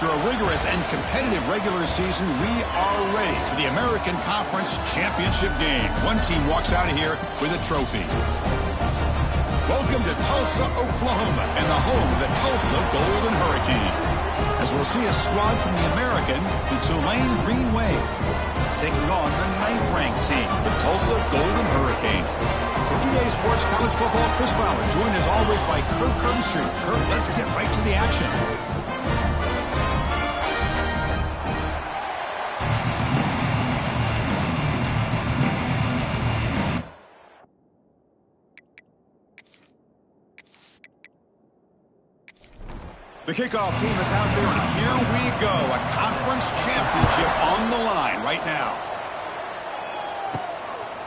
After a rigorous and competitive regular season, we are ready for the American Conference Championship game. One team walks out of here with a trophy. Welcome to Tulsa, Oklahoma, and the home of the Tulsa Golden Hurricane. As we'll see a squad from the American, the Tulane Green Wave, taking on the 9th-ranked team, the Tulsa Golden Hurricane. For EA Sports College Football, Chris Fowler, joined as always by Kurt Street. Kurt, let's get right to the action. The kickoff team is out there, and here we go. A conference championship on the line right now.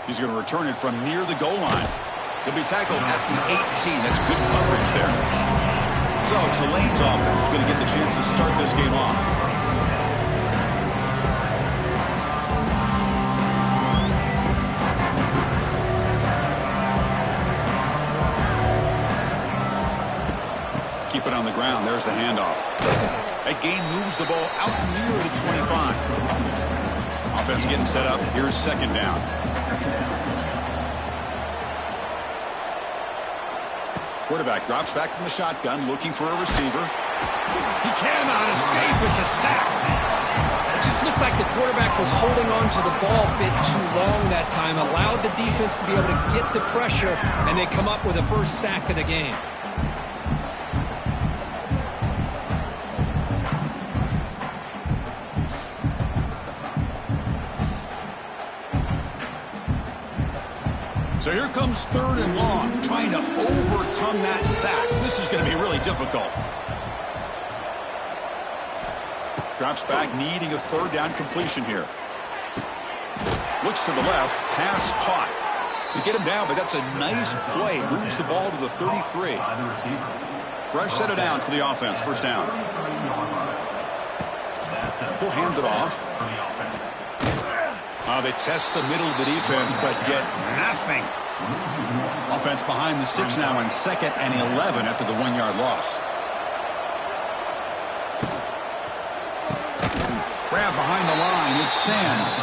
He's going to return it from near the goal line. He'll be tackled at the 18. That's good coverage there. So Tulane's offense is going to get the chance to start this game off. Keep it on the ground. There's the handoff. That game moves the ball out near the 25. Offense getting set up. Here's second down. Quarterback drops back from the shotgun, looking for a receiver. He cannot escape. It's a sack. It just looked like the quarterback was holding on to the ball a bit too long that time, allowed the defense to be able to get the pressure, and they come up with a first sack of the game. So here comes third and long, trying to overcome that sack. This is going to be really difficult. Drops back, needing a third down completion here. Looks to the left, pass caught. They get him down, but that's a nice play. Moves the ball to the 33. Fresh set of downs for the offense, first down. He'll hand it off. They test the middle of the defense, but get nothing. Offense behind the 6 now on 2nd and 11 after the 1-yard loss. Grab behind the line. It's Sands.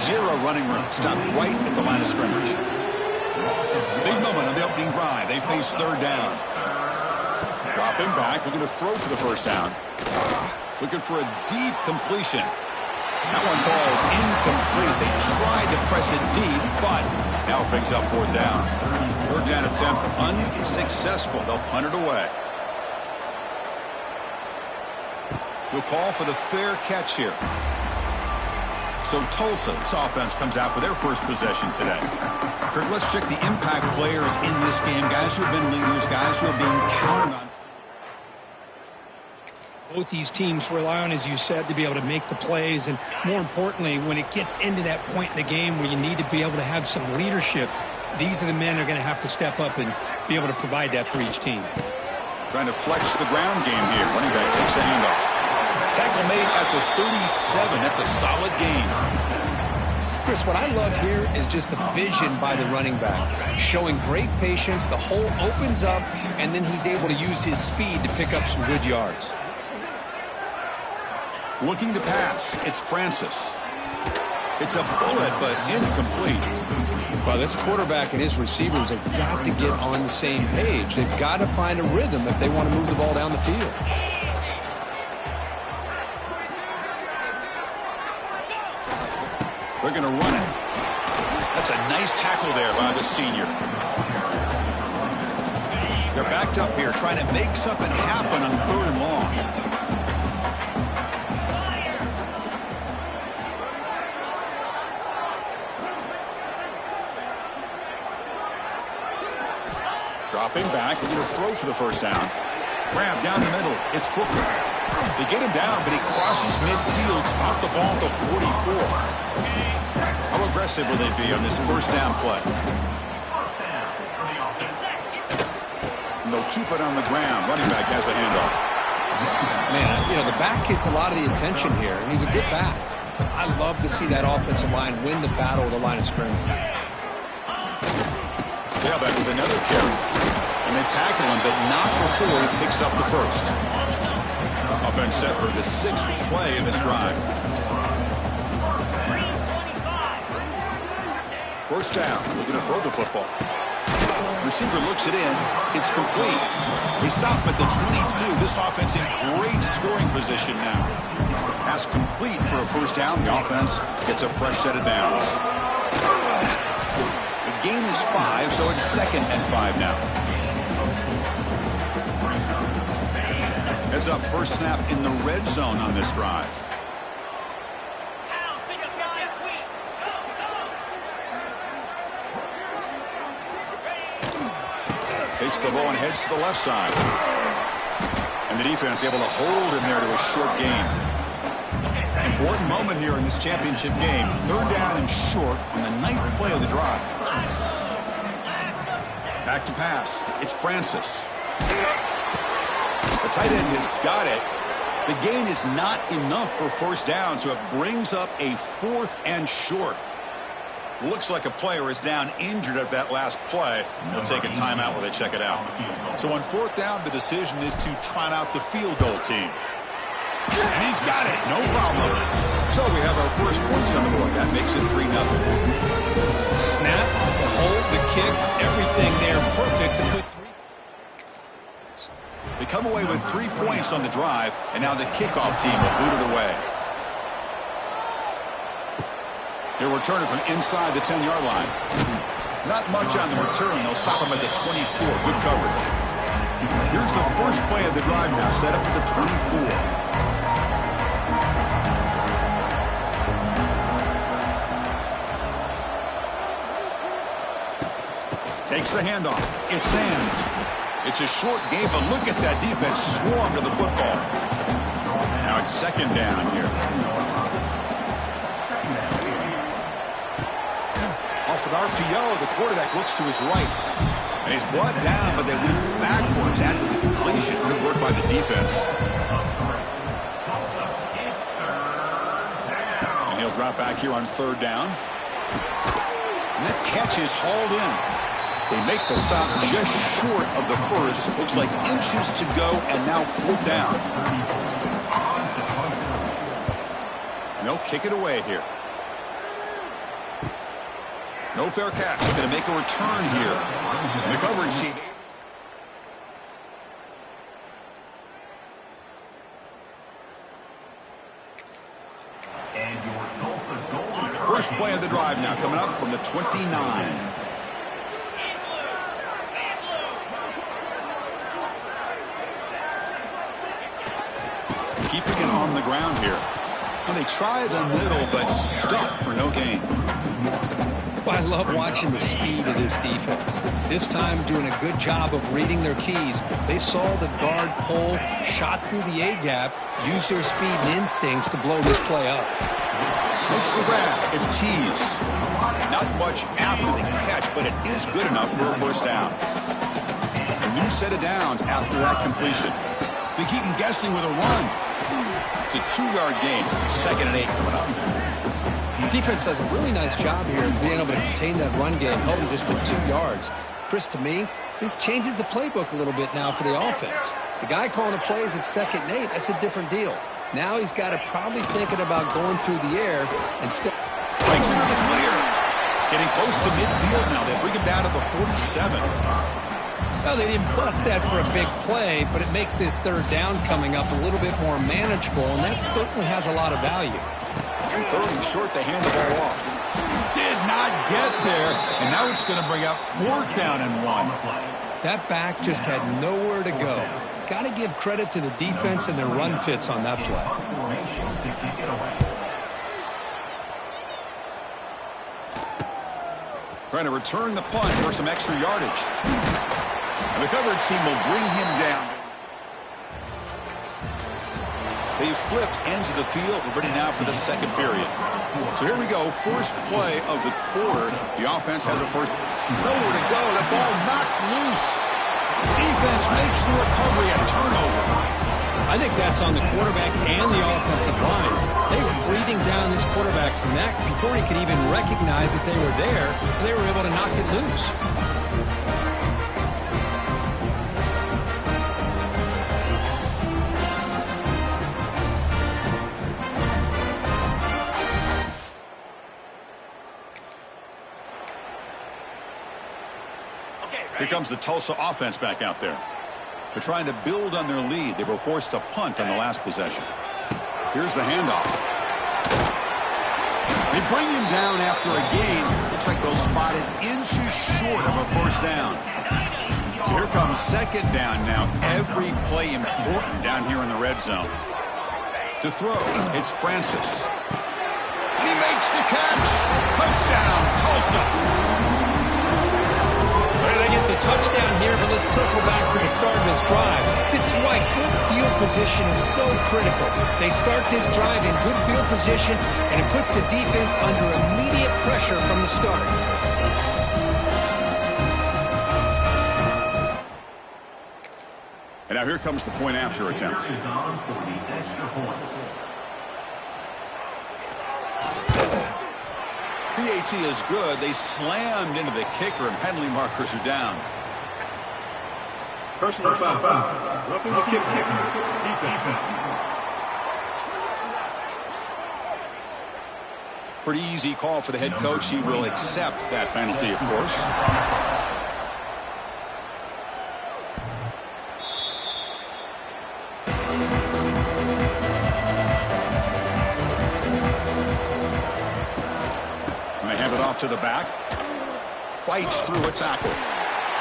0 running room. Stopped right at the line of scrimmage. Big moment on the opening drive. They face third down. Dropping back. Looking to throw for the first down. Looking for a deep completion. That one falls incomplete. They tried to press it deep, but now it brings up 4th down. 4th down attempt unsuccessful. They'll punt it away. We'll call for the fair catch here. So Tulsa's offense comes out for their first possession today. Kurt, let's check the impact players in this game. Guys who have been leaders, guys who are being counted on. Both these teams rely on, as you said, to be able to make the plays, and more importantly, when it gets into that point in the game where you need to be able to have some leadership, these are the men who are going to have to step up and be able to provide that for each team. Trying to flex the ground game here. Running back takes a handoff. Tackle made at the 37. That's a solid gain. Chris, what I love here is just the vision by the running back, showing great patience. The hole opens up, and then he's able to use his speed to pick up some good yards. Looking to pass. It's Francis. It's a bullet, but incomplete. Well, this quarterback and his receivers have got to get on the same page. They've got to find a rhythm if they want to move the ball down the field. They're going to run it. That's a nice tackle there by the senior. They're backed up here, trying to make something happen on 3rd and long. Dropping back, looking to throw for the first down. Grab down the middle. It's Booker. They get him down, but he crosses midfield, spot the ball to 44. How aggressive will they be on this first down play? And they'll keep it on the ground. Running back has the handoff. Man, you know, the back gets a lot of the attention here, and he's a good back. I love to see that offensive line win the battle of the line of scrimmage. Tailback with another carry. And they tackle him, but not before he picks up the first. Offense set for the 6th play in this drive. First down, looking to throw the football. Receiver looks it in. It's complete. They stop at the 22. This offense in great scoring position now. Pass complete for a first down. The offense gets a fresh set of downs. The gain is 5, so it's 2nd and 5 now. Heads up, first snap in the red zone on this drive. Takes the ball and heads to the left side. And the defense able to hold him there to a short gain. Important moment here in this championship game. 3rd down and short on the 9th play of the drive. Back to pass. It's Francis. The tight end has got it. The gain is not enough for first down, so it brings up a 4th and short. Looks like a player is down injured at that last play. They'll take a timeout while they check it out. So on 4th down, the decision is to trot out the field goal team. And he's got it. No problem. So we have our first points on the board. That makes it 3-0. Snap, the hold, the kick, everything there perfect to put 3. They come away with 3 points on the drive, and now the kickoff team will boot it away. They'll return it from inside the 10-yard line. Not much on the return. They'll stop him at the 24. Good coverage. Here's the first play of the drive now, set up at the 24. Takes the handoff. It's Sands. It's a short game, but look at that defense swarm to the football. Now it's 2nd down here. Off an RPO, the quarterback looks to his right. And he's brought down, but they went backwards after the completion. Good work by the defense. And he'll drop back here on 3rd down. And that catch is hauled in. They make the stop just short of the first. Looks like inches to go, and now 4th down. And they'll kick it away here. No fair catch. They're going to make a return here. And the coverage sheet. First play of the drive now coming up from the 29. Keeping it on the ground here. Well, they try the middle, but stuck for no gain. Well, I love watching the speed of this defense. This time doing a good job of reading their keys. They saw the guard pull, shot through the A-gap, used their speed and instincts to blow this play up. Makes the grab. It's Tees. Not much after the catch, but it is good enough for a first down. A new set of downs after that completion. They keep him guessing with a run. It's a 2-yard gain. 2nd and 8 coming up. Defense does a really nice job here of being able to contain that run game, helping just with 2 yards. Chris, to me, this changes the playbook a little bit now for the offense. The guy calling the plays at 2nd and 8, that's a different deal. Now he's got to probably thinking about going through the air and still. Breaks into the clear. Getting close to midfield now. They bring him down to the 47. Well, they didn't bust that for a big play, but it makes this 3rd down coming up a little bit more manageable, and that certainly has a lot of value. 3rd and short, they hand the ball off. Did not get there, and now it's going to bring up 4th down and 1. That back just had nowhere to go. Got to give credit to the defense and their run fits on that play. Trying to return the punt for some extra yardage. And the coverage team will bring him down. They've flipped ends of the field. We're ready now for the 2nd period. So here we go. First play of the quarter. The offense has a first. Nowhere to go. The ball knocked loose. Defense makes the recovery a turnover. I think that's on the quarterback and the offensive line. They were breathing down this quarterback's neck before he could even recognize that they were there. They were able to knock it loose. Here comes the Tulsa offense back out there. They're trying to build on their lead. They were forced to punt on the last possession. Here's the handoff. They bring him down after a gain. Looks like they'll spot it inches short of a first down. So here comes second down now. Every play important down here in the red zone. To throw, it's Francis. And he makes the catch. Touchdown, Tulsa. Well, they get the touchdown here, but let's circle back to the start of this drive. This is why good field position is so critical. They start this drive in good field position, and it puts the defense under immediate pressure from the start. And now here comes the point after attempt. PAT is good. They slammed into the kicker, and penalty markers are down. Personal foul. Roughing the kicker. Defense. Pretty easy call for the head coach. He will accept that penalty, of course. To the back, fights through a tackle.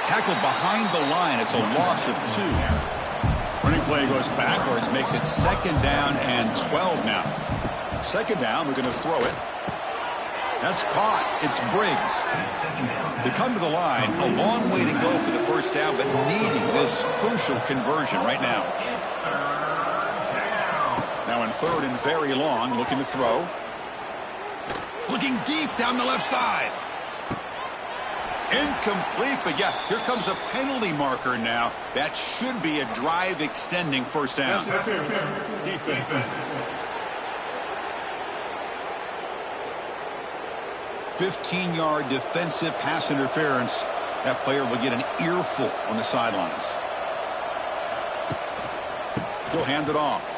Tackled behind the line. It's a loss of 2. Running play goes backwards, makes it second down and 12 now. Second down, we're going to throw it. That's caught. It's Briggs. They come to the line, a long way to go for the first down, but needing this crucial conversion right now. Now in third and very long, looking to throw. Looking deep down the left side. Incomplete, but yeah, here comes a penalty marker now. That should be a drive-extending first down. Defense. 15-yard defensive pass interference. That player will get an earful on the sidelines. He'll hand it off.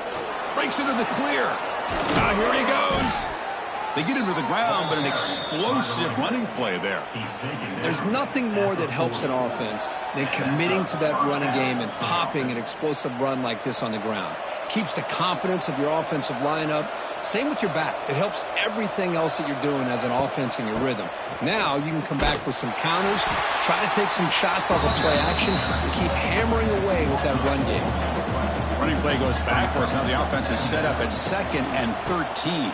Breaks into the clear. Now here he goes. They get him to the ground, but an explosive running play there. There's nothing more that helps an offense than committing to that running game and popping an explosive run like this on the ground. Keeps the confidence of your offensive lineup. Same with your back. It helps everything else that you're doing as an offense in your rhythm. Now you can come back with some counters, try to take some shots off of play action, and keep hammering away with that run game. Running play goes backwards. Now the offense is set up at 2nd and 13.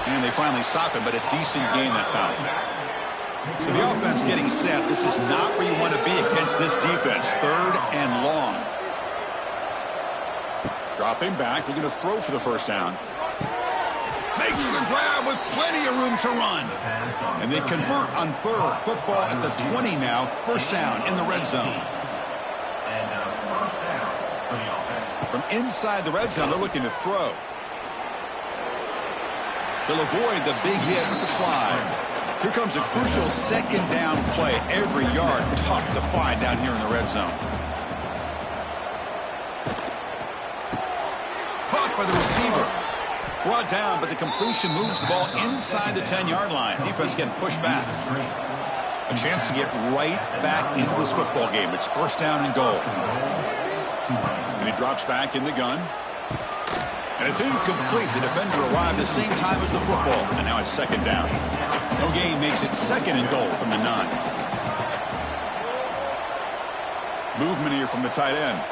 And they finally stop it, but a decent gain that time. So the offense getting set. This is not where you want to be against this defense. 3rd and long. Dropping back. Looking to throw for the first down. Makes the grab with plenty of room to run. And they convert on 3rd. Football at the 20 now. First down in the red zone. From inside the red zone, they're looking to throw. They'll avoid the big hit with the slide. Here comes a crucial second down play. Every yard tough to find down here in the red zone. Caught by the receiver. Brought down, but the completion moves the ball inside the 10-yard line. Defense getting pushed back. A chance to get right back into this football game. It's first down and goal. And he drops back in the gun. And it's incomplete. The defender arrived at the same time as the football. And now it's second down. No gain makes it 2nd and goal from the 9. Movement here from the tight end.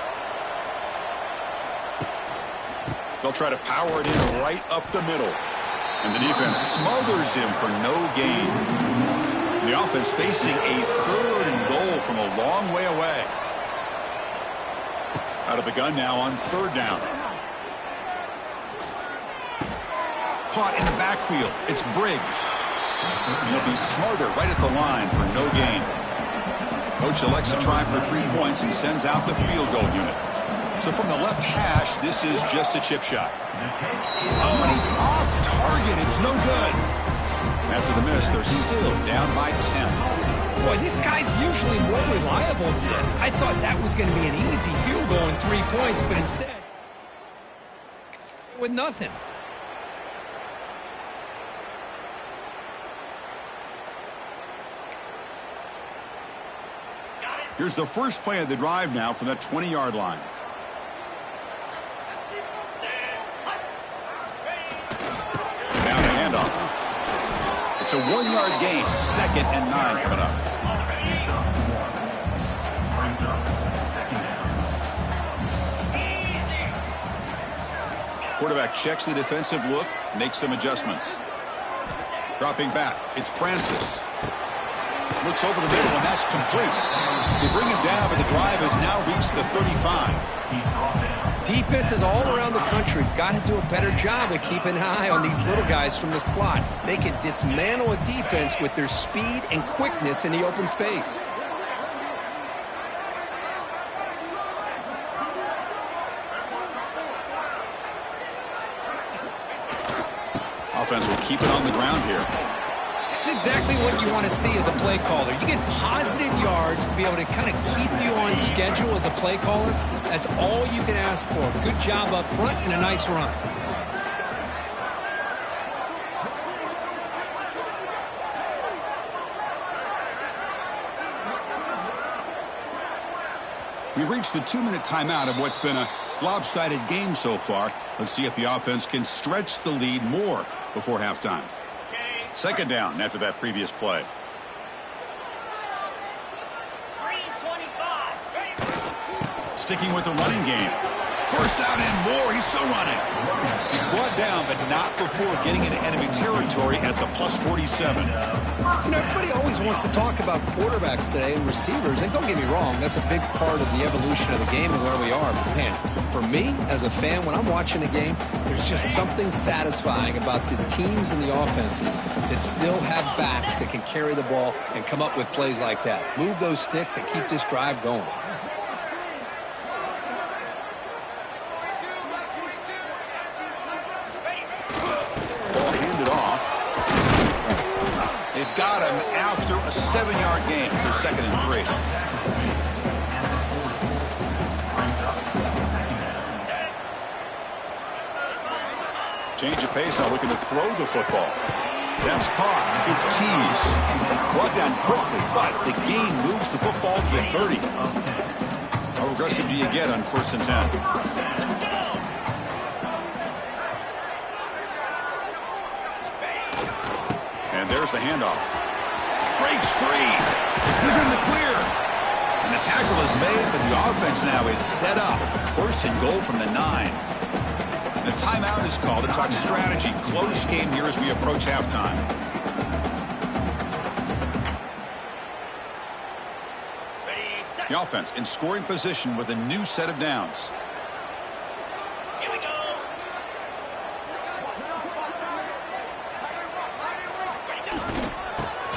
They'll try to power it in right up the middle. And the defense smothers him for no gain. And the offense facing a 3rd and goal from a long way away. Out of the gun now on 3rd down. Caught in the backfield. It's Briggs. And he'll be smothered right at the line for no gain. Coach elects to try for 3 points and sends out the field goal unit. So from the left hash, this is just a chip shot. Oh, and he's off target. It's no good. After the miss, they're still down by 10. Boy, this guy's usually more reliable than this. I thought that was going to be an easy field goal and 3 points, but instead, with nothing. Here's the first play of the drive now from the 20-yard line. Now the handoff. It's a 1-yard gain. 2nd and 9 coming up. Quarterback checks the defensive look, makes some adjustments. Dropping back, it's Francis. Looks over the middle, and that's complete. They bring him down, but the drive has now reached the 35. Defenses all around the country have got to do a better job of keeping an eye on these little guys from the slot. They can dismantle a defense with their speed and quickness in the open space. Offense will keep it on the ground here. That's exactly what you want to see as a play caller. You get positive yards to be able to kind of keep you on schedule as a play caller. That's all you can ask for. Good job up front and a nice run. We've reached the 2-minute timeout of what's been a lopsided game so far. Let's see if the offense can stretch the lead more before halftime. 2nd down after that previous play. Sticking with the running game. First down and more. He's still running. He's brought down, but not before getting into enemy territory at the plus 47. You know, everybody always wants to talk about quarterbacks today and receivers, and don't get me wrong, that's a big part of the evolution of the game and where we are. But man, for me, as a fan, when I'm watching a game, there's just something satisfying about the teams and the offenses that still have backs that can carry the ball and come up with plays like that. Move those sticks and keep this drive going. Got him after a 7-yard gain. So 2nd and 3. Change of pace now, looking to throw the football. That's caught. It's Tease. Brought down quickly, but the gain moves the football to the 30. How aggressive do you get on 1st and 10? There's the handoff. Breaks free. He's in the clear. And the tackle is made, but the offense now is set up. 1st and goal from the 9. The timeout is called to talk strategy. Close game here as we approach halftime. The offense in scoring position with a new set of downs.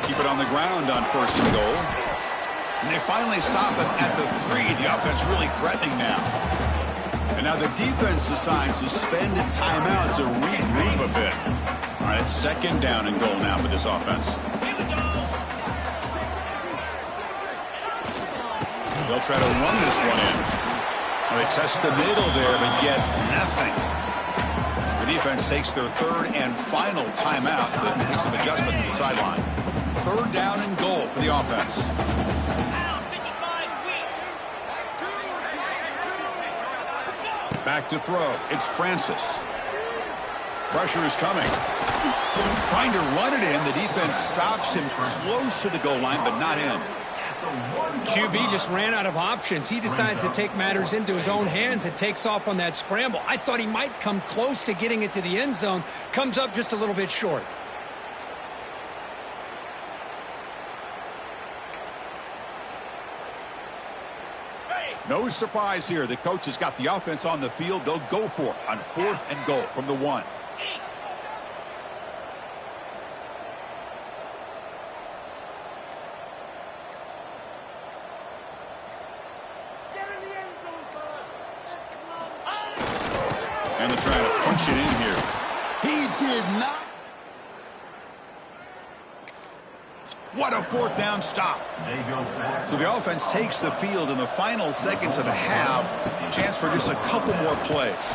Keep it on the ground on 1st and goal. And they finally stop it at the 3. The offense really threatening now. And now the defense decides to spend a timeout to regroup a bit. All right, it's 2nd down and goal now for this offense. They'll try to run this one in. Well, they test the middle there, but get nothing. The defense takes their 3rd and final timeout to make some adjustments to the sideline. 3rd down and goal for the offense. Back to throw. It's Francis. Pressure is coming. Trying to run it in. The defense stops him close to the goal line, but not in. QB just ran out of options. He decides to take matters into his own hands and takes off on that scramble. I thought he might come close to getting it to the end zone. Comes up just a little bit short. No surprise here. The coach has got the offense on the field. They'll go for it on 4th and goal from the 1. And they're trying to punch it in here. He did not. What a 4th down stop. So the offense takes the field in the final seconds of the half. Chance for just a couple more plays.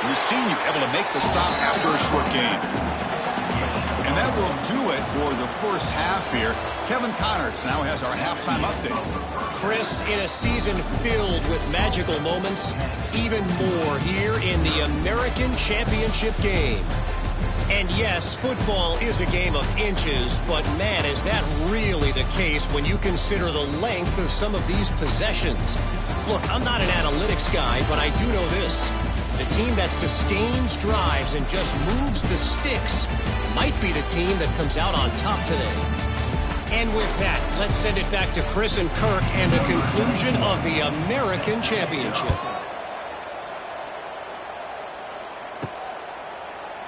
We've seen you able to make the stop after a short game. And that will do it for the first half here. Kevin Connors now has our halftime update. Chris, in a season filled with magical moments, even more here in the American Championship game. And yes, football is a game of inches, but man, is that really the case when you consider the length of some of these possessions. Look, I'm not an analytics guy, but I do know this. The team that sustains drives and just moves the sticks might be the team that comes out on top today. And with that, let's send it back to Chris and Kirk and the conclusion of the American Championship.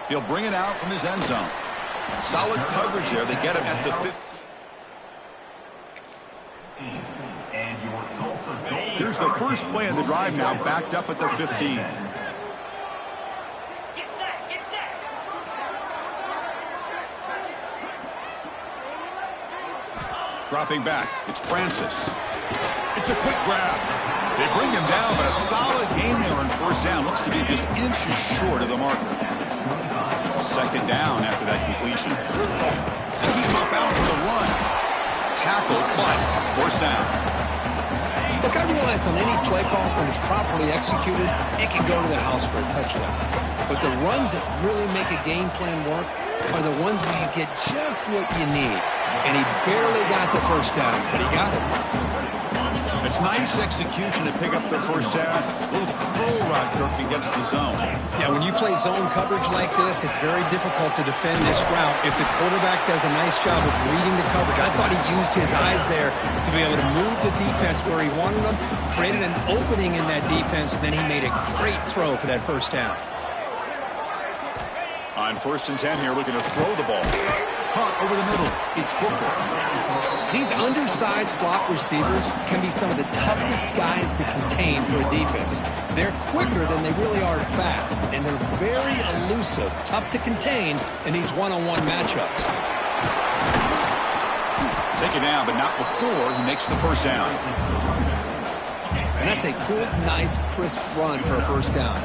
He'll bring it out from his end zone. Solid coverage there. They get him at the 15. Here's the first play of the drive now, backed up at the 15. Dropping back, it's Francis. It's a quick grab. They bring him down, but a solid gain there on first down. Looks to be just inches short of the marker. Second down after that completion. They keep him up bounds with a run. Tackled, but first down. Look, I realize on any play call, when it's properly executed, it can go to the house for a touchdown. But the runs that really make a game plan work are the ones where you get just what you need. And he barely got the first down, but he got it. It's nice execution to pick up the first down. A little curl rod, Kirk, against the zone. Yeah, when you play zone coverage like this, it's very difficult to defend this route if the quarterback does a nice job of reading the coverage. I thought he used his eyes there to be able to move the defense where he wanted them, created an opening in that defense, and then he made a great throw for that first down. On 1st and 10 here, looking to throw the ball. Caught over the middle. It's Booker. These undersized slot receivers can be some of the toughest guys to contain for a defense. They're quicker than they really are fast, and they're very elusive, tough to contain in these one-on-one matchups. Take it down, but not before he makes the first down. And that's a good, nice, crisp run for a first down.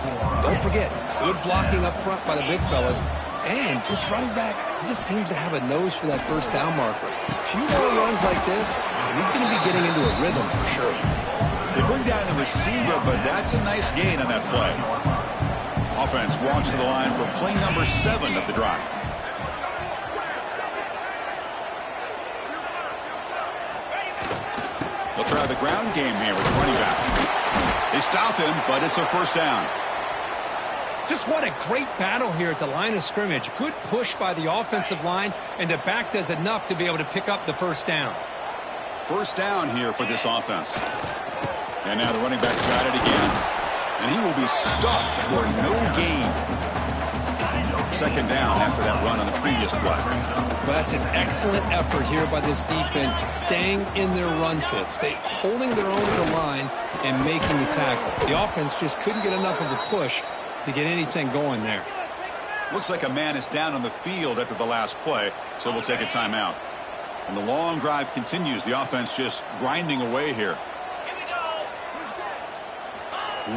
Don't forget, good blocking up front by the big fellas. And this running back, he just seems to have a nose for that first down marker. A few more runs like this, and he's going to be getting into a rhythm for sure. They bring down the receiver, but that's a nice gain on that play. Offense walks to the line for play number 7 of the drive. They'll try the ground game here with the running back. They stop him, but it's a first down. Just what a great battle here at the line of scrimmage. Good push by the offensive line, and the back does enough to be able to pick up the first down. First down here for this offense. And now the running back's got it again. And he will be stuffed for no gain. Second down after that run on the previous play. Well, that's an excellent effort here by this defense, staying in their run fits. They holding their own at the line and making the tackle. The offense just couldn't get enough of a push to get anything going there. Looks like a man is down on the field after the last play, so we'll take a timeout. And the long drive continues. The offense just grinding away here.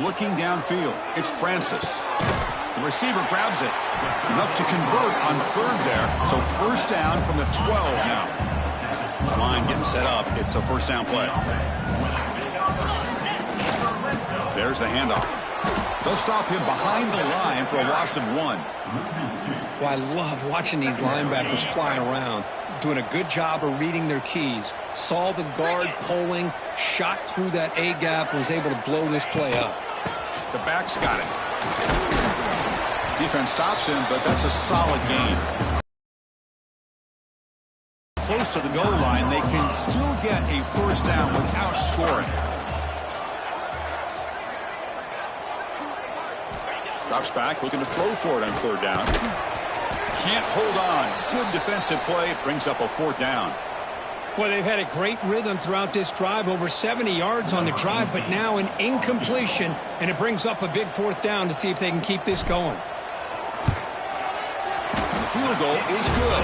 Looking downfield, it's Francis. The receiver grabs it. Enough to convert on third there. So first down from the 12 now. This line getting set up. It's a first down play. There's the handoff. They'll stop him behind the line for a loss of 1. Well, I love watching these linebackers fly around, doing a good job of reading their keys. Saw the guard pulling, shot through that A-gap, was able to blow this play up. The back's got it. Defense stops him, but that's a solid gain. Close to the goal line, they can still get a first down without scoring. Drops back, looking to throw for it on third down. Can't hold on. Good defensive play. Brings up a fourth down. Well, they've had a great rhythm throughout this drive, over 70 yards on the drive, but now an incompletion, and it brings up a big fourth down to see if they can keep this going. The field goal is good,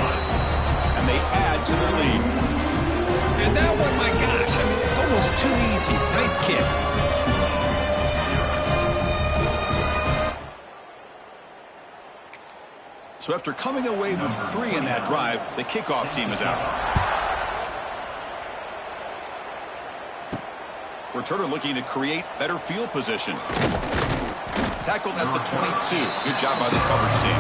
and they add to the lead. And that one, my gosh, I mean, it's almost too easy. Nice kick. So after coming away with 3 in that drive, the kickoff team is out. Returner looking to create better field position. Tackled at the 22. Good job by the coverage team.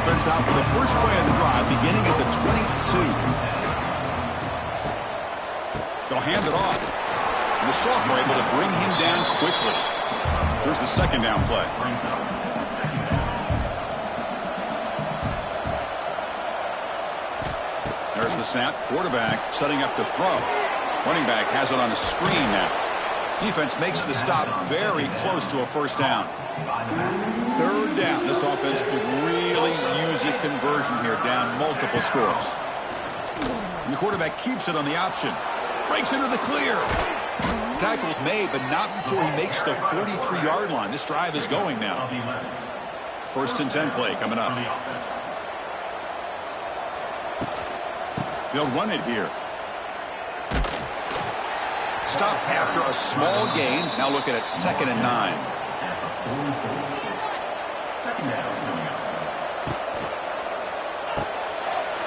Offense out for the first play of the drive, beginning at the 22. They'll hand it off. And the sophomore able to bring him down quickly. Here's the second down play. There's the snap. Quarterback setting up to throw. Running back has it on a screen now. Defense makes the stop very close to a first down. Third down. This offense could really use a conversion here, down multiple scores. And the quarterback keeps it on the option. Breaks into the clear. Tackle's made, but not before he makes the 43-yard line. This drive is going now. First and 10 play coming up. They'll run it here. Stop after a small gain. Now looking at 2nd and 9.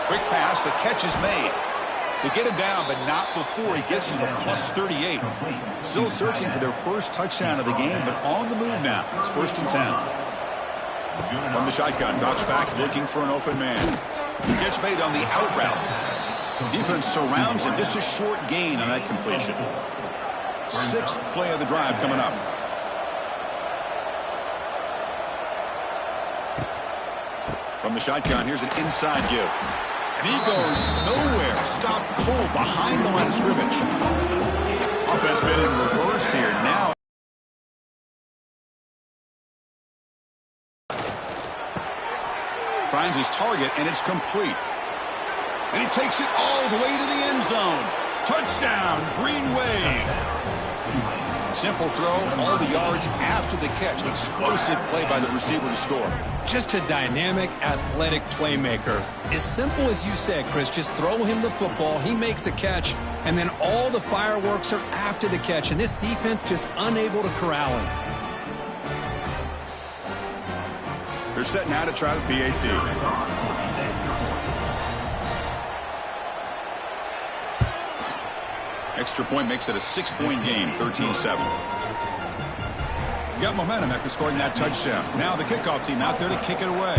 Quick pass. The catch is made. They get him down, but not before he gets to the plus 38. Still searching for their first touchdown of the game, but on the move now. It's 1st and 10. From the shotgun, drops back looking for an open man. Gets made on the out route. Defense surrounds him. Just a short gain on that completion. 6th play of the drive coming up. From the shotgun, here's an inside give. And he goes nowhere. Stop cold behind the line of scrimmage. Offense been in reverse here. Now finds his target, and it's complete. And he takes it all the way to the end zone. Touchdown, Green Wave. Simple throw, all the yards after the catch. Explosive play by the receiver to score. Just a dynamic, athletic playmaker. As simple as you said, Chris, just throw him the football, he makes a catch, and then all the fireworks are after the catch, and this defense just unable to corral him. They're set now to try the PAT. Extra point makes it a 6-point game, 13-7. Got momentum after scoring that touchdown. Now the kickoff team out there to kick it away.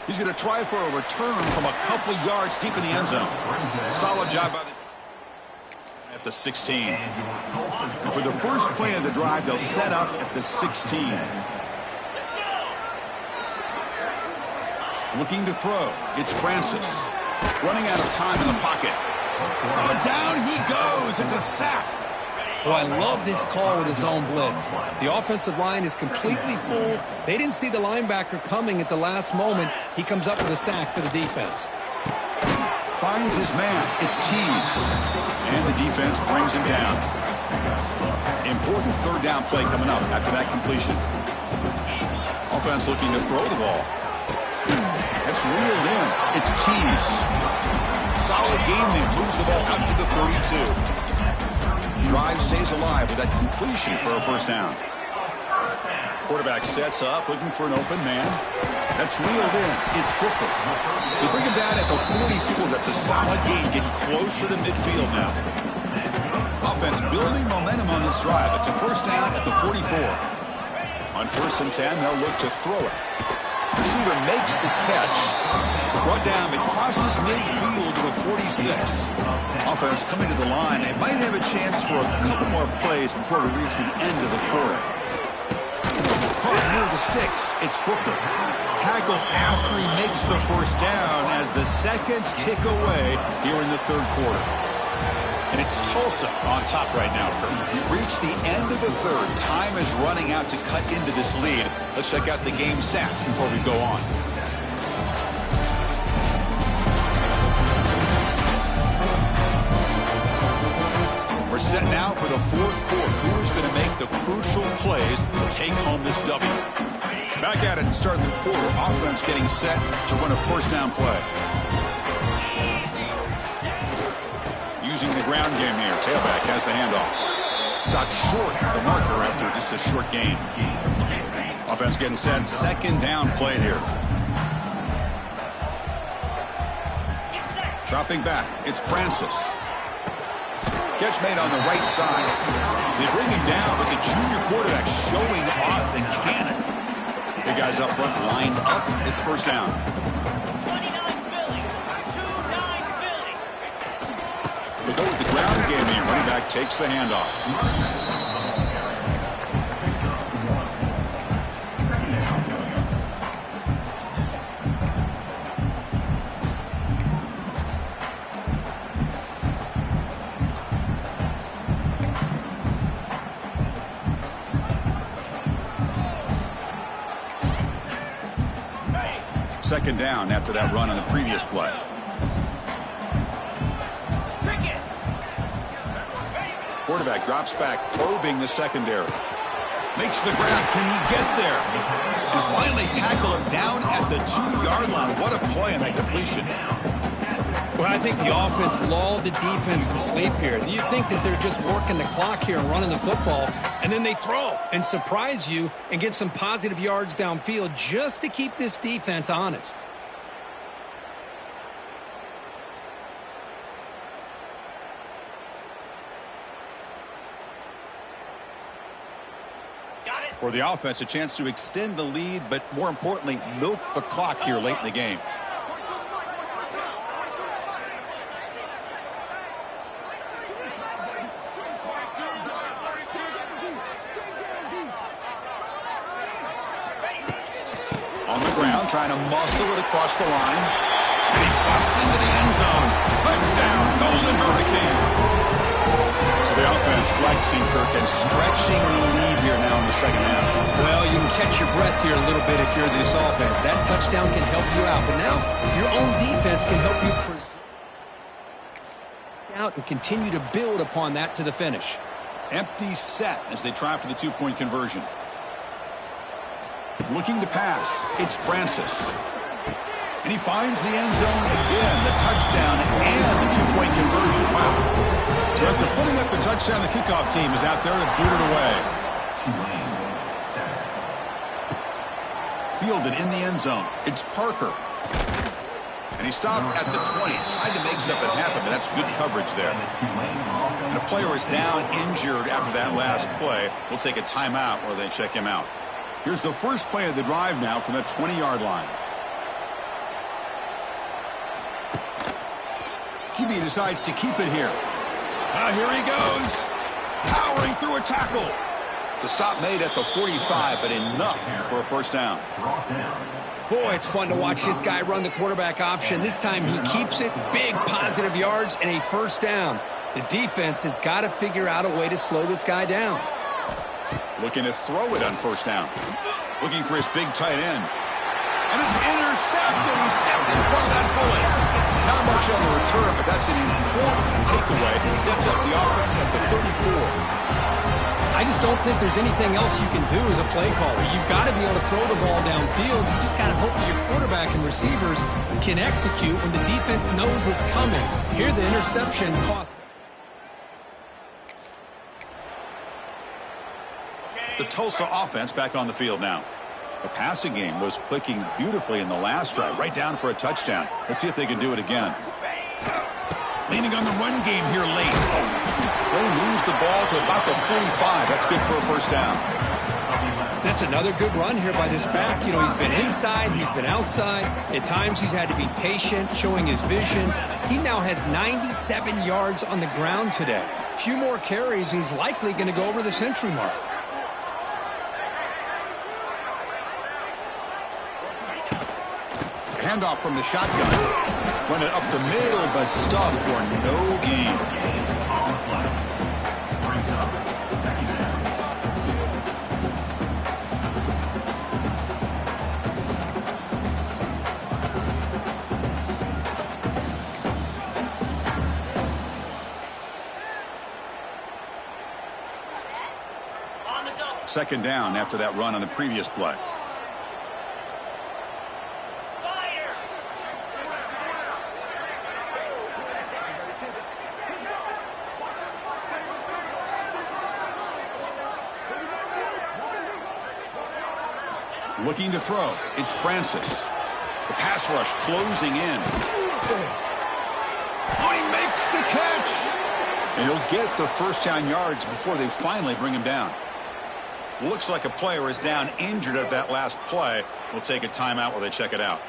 He's going to try for a return from a couple of yards deep in the end zone. Solid job by the at the 16. And for the first play of the drive, they'll set up at the 16. Looking to throw. It's Francis. Running out of time in the pocket. Oh, down he goes. It's a sack. Oh, I love this call with his own blitz. The offensive line is completely full. They didn't see the linebacker coming at the last moment. He comes up with a sack for the defense. Finds his man. It's Tees. And the defense brings him down. Important third down play coming up after that completion. Offense looking to throw the ball. That's reeled in. It's Tees. Solid game there. Moves the ball out to the 32. Drive stays alive with that completion for a first down. Quarterback sets up, looking for an open man. That's reeled in. It's Booker. They bring him down at the 44. That's a solid gain, getting closer to midfield now. Offense building momentum on this drive. It's a first down at the 44. On 1st and 10, they'll look to throw it. Receiver makes the catch. Brought down, but crosses midfield to the 46. Offense coming to the line. They might have a chance for a couple more plays before we reach the end of the quarter. Caught near the sticks. It's Booker. Tackle after he makes the first down as the seconds tick away here in the third quarter. And it's Tulsa on top right now. We reach the end of the third. Time is running out to cut into this lead. Let's check out the game stats before we go on. We're set now for the fourth quarter. Who's going to make the crucial plays to take home this W? Back at it to start the quarter. Offense getting set to run a first down play. Using the ground game here. Tailback has the handoff. Stopped short of the marker after just a short gain. Offense getting set. Second down play here. Dropping back. It's Francis. Catch made on the right side. They bring him down, but the junior quarterback showing off the cannon. The guys up front lined up. It's first down. 29 Philly. 2-9 Philly. They go with the ground game here. Running back takes the handoff. Second down after that run on the previous play. Quarterback drops back, probing the secondary. Makes the grab. Can he get there? And finally tackle him down at the 2-yard line. What a play on that completion. Well, I think the offense lulled the defense to sleep here. You think that they're just working the clock here and running the football, and then they throw and surprise you and get some positive yards downfield just to keep this defense honest. For the offense, a chance to extend the lead, but more importantly, milk the clock here late in the game. On the ground, trying to muscle it across the line. And he busts into the end zone. Touchdown, Golden Hurricane. So the offense flexing, Kirk, and stretching the lead here now in the second half. Well, you can catch your breath here a little bit if you're this offense. That touchdown can help you out, but now your own defense can help you out and continue to build upon that to the finish. Empty set as they try for the 2-point conversion. Looking to pass. It's Francis. And he finds the end zone again. The touchdown and the 2-point conversion. Wow. So after putting up the touchdown, the kickoff team is out there to boot it away. Fielded in the end zone. It's Parker. And he stopped at the 20. Tried to make something happen, but that's good coverage there. And a player is down injured after that last play. We'll take a timeout or they check him out. Here's the first play of the drive now from the 20-yard line. QB decides to keep it here. Here he goes. Powering through a tackle. The stop made at the 45, but enough for a first down. Boy, it's fun to watch this guy run the quarterback option. This time he keeps it. Big positive yards and a first down. The defense has got to figure out a way to slow this guy down. Looking to throw it on first down. Looking for his big tight end. And it's intercepted. He stepped in front of that bullet. Not much on the return, but that's an important takeaway. Sets up the offense at the 34. I just don't think there's anything else you can do as a play caller. You've got to be able to throw the ball downfield. You just got to hope that your quarterback and receivers can execute when the defense knows it's coming. Here, the interception cost them. The Tulsa offense back on the field now. The passing game was clicking beautifully in the last drive, right down for a touchdown. Let's see if they can do it again. Leaning on the run game here late. They moves the ball to about the 45. That's good for a first down. That's another good run here by this back. You know, he's been inside, he's been outside. At times he's had to be patient, showing his vision. He now has 97 yards on the ground today. A few more carries, and he's likely going to go over the century mark. Handoff from the shotgun. Run it up the middle, but stuffed for no gain. Second down after that run on the previous play. Looking to throw. It's Francis. The pass rush closing in. Oh, he makes the catch. And he'll get the first down yards before they finally bring him down. Looks like a player is down injured at that last play. We'll take a timeout while they check it out.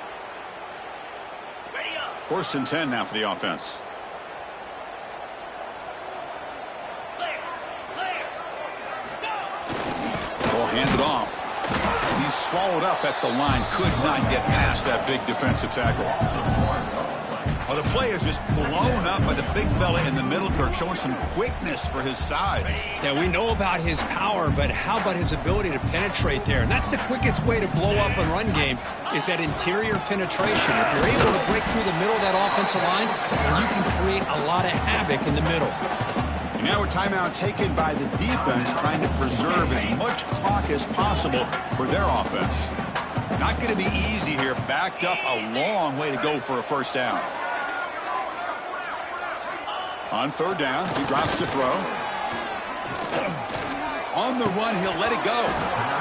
1st and 10 now for the offense. Ball handed off. He's swallowed up at the line. Could not get past that big defensive tackle. Well, the play is just blown up by the big fella in the middle, Kirk, showing some quickness for his size. Yeah, we know about his power, but how about his ability to penetrate there? And that's the quickest way to blow up a run game is that interior penetration. If you're able to break through the middle of that offensive line, then you can create a lot of havoc in the middle. And now a timeout taken by the defense, trying to preserve as much clock as possible for their offense. Not going to be easy here. Backed up a long way to go for a first down. On 3rd down, he drops to throw. On the run, he'll let it go.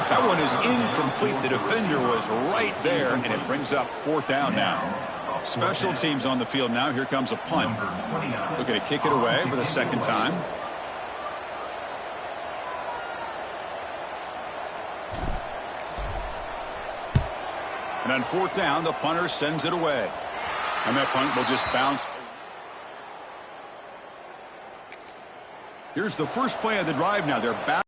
That one is incomplete. The defender was right there, and it brings up 4th down now. Special teams on the field now. Here comes a punt. Looking to kick it away for the 2nd time. And on 4th down, the punter sends it away. And that punt will just bounce. Here's the first play of the drive now. They're back.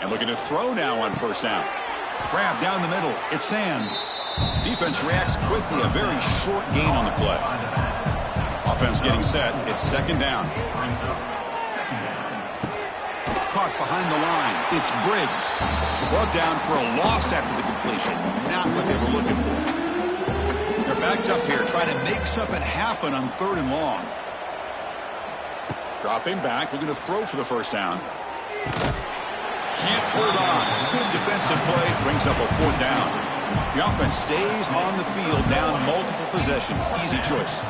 And looking to throw now on 1st down. Grab down the middle. It's Sands. Defense reacts quickly. A very short gain on the play. Offense getting set. It's 2nd down. Caught behind the line. It's Briggs. Brought down for a loss after the completion. Not what they were looking for. They're backed up here, trying to make something happen on 3rd and long. Dropping back, looking to throw for the 1st down. Can't hold on. Good defensive play, brings up a 4th down. The offense stays on the field, down multiple possessions. Easy choice.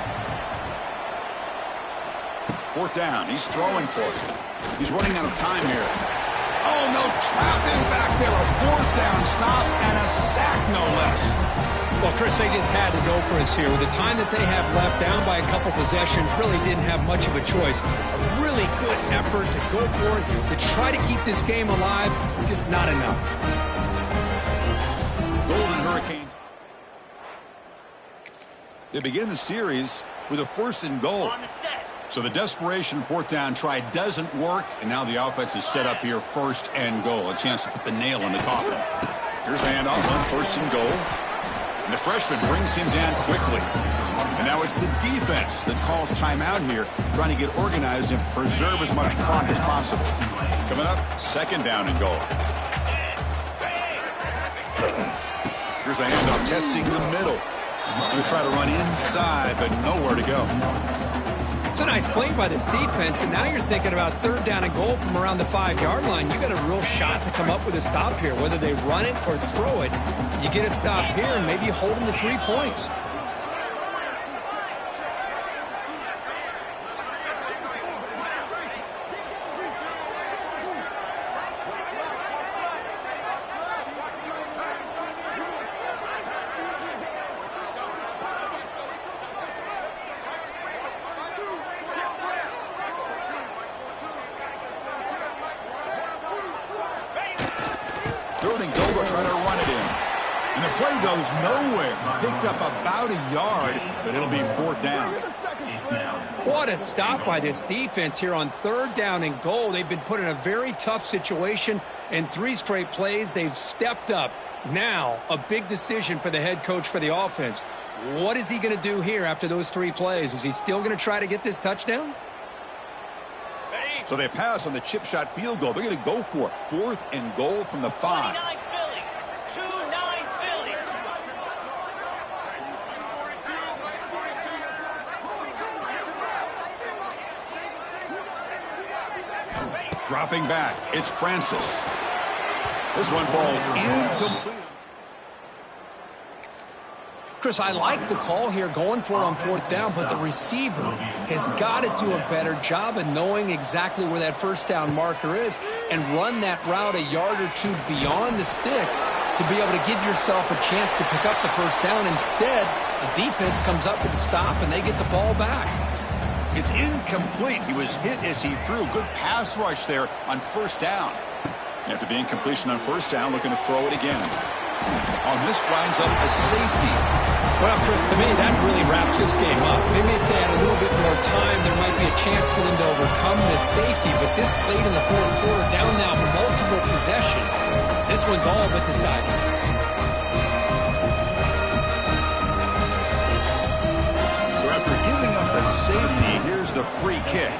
4th down, he's throwing for it. He's running out of time here. Oh, no, trapped him back there. A 4th down stop and a sack, no less. Well, Chris, they just had to go for us here. With the time that they have left, down by a couple possessions, really didn't have much of a choice. A really good effort to go for it, to try to keep this game alive, just not enough. Golden Hurricanes. They begin the series with a 1st and goal. So the desperation 4th down try doesn't work, and now the offense is set up here 1st and goal. A chance to put the nail in the coffin. Here's the handoff on 1st and goal. And the freshman brings him down quickly. And now it's the defense that calls timeout here, trying to get organized and preserve as much clock as possible. Coming up, 2nd down and goal. Here's the handoff, testing the middle. Going to try to run inside, but nowhere to go. It's a nice play by this defense, and now you're thinking about 3rd down and goal from around the 5-yard line. You got a real shot to come up with a stop here. Whether they run it or throw it, you get a stop here and maybe you hold them to 3 points. Nowhere. Picked up about a yard, but it'll be 4th down. What a stop by this defense here on 3rd down and goal. They've been put in a very tough situation, and 3 straight plays, they've stepped up. Now, a big decision for the head coach for the offense. What is he going to do here after those 3 plays? Is he still going to try to get this touchdown? So they pass on the chip shot field goal. They're going to go for it. 4th and goal from the 5. Dropping back, it's Francis. This one falls incomplete. Chris, I like the call here going for it on fourth down, but the receiver has got to do a better job of knowing exactly where that first down marker is and run that route a yard or two beyond the sticks to be able to give yourself a chance to pick up the first down. Instead, the defense comes up with a stop and they get the ball back. It's incomplete. He was hit as he threw. Good pass rush there on first down. After the incompletion on first down, looking to throw it again. On this winds up a safety. Well, Chris, to me, that really wraps this game up. Maybe if they had a little bit more time, there might be a chance for them to overcome this safety. But this late in the fourth quarter, down now multiple possessions, this one's all but decided. So after giving up a safety, here's the free kick.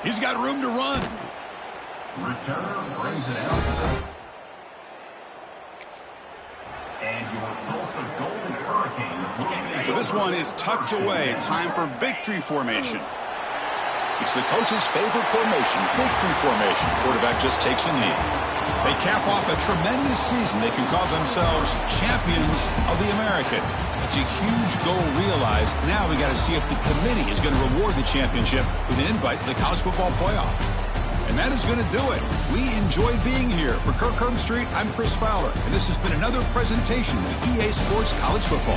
He's got room to run. Returner brings it out to the... And your Tulsa Golden Hurricane. So this one is tucked away. Time for victory formation. It's the coach's favorite formation, victory formation. Quarterback just takes a knee. They cap off a tremendous season. They can call themselves champions of the American. It's a huge goal realized. Now we got to see if the committee is going to reward the championship with an invite to the college football playoff. And that is going to do it. We enjoyed being here. For Kirk Herbstreit, I'm Chris Fowler, and this has been another presentation of EA Sports College Football.